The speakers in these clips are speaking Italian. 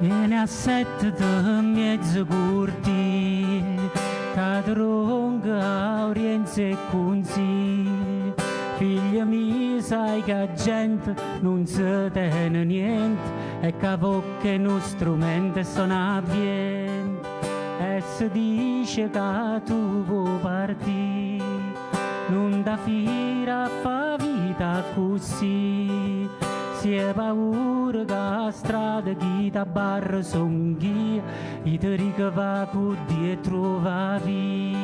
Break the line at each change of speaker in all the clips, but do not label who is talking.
Viene a sette de mezzo curti, cadronga, orienze e consigli. Figlia mia, sai che la gente non si tiene niente, e che che uno strumento suona bien. E si dice che tu vuoi partire, non da fira fa vita così. Si è paura che la strada chi da barra son ghia, i te ricava con dietro va via.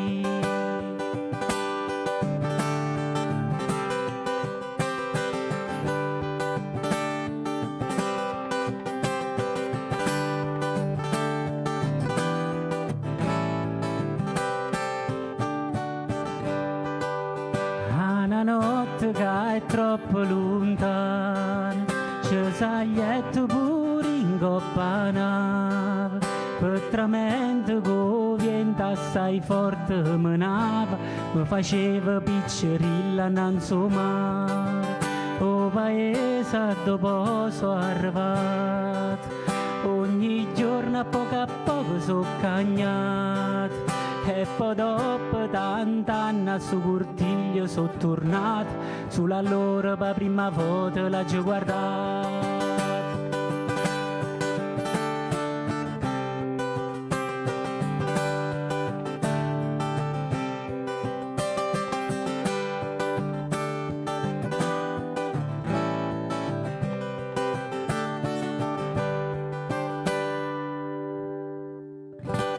Una notte che è troppo lontana, ci saglietto pure in coppa a nave, petramente con vento assai forte menava, mi faceva piccerilla innanzi mare. O paese dopo sono arrivato, ogni giorno a poco so cagnato. E poi dopo tant'anni su cortiglio sono tornato, sulla loro per prima volta la giù guardato.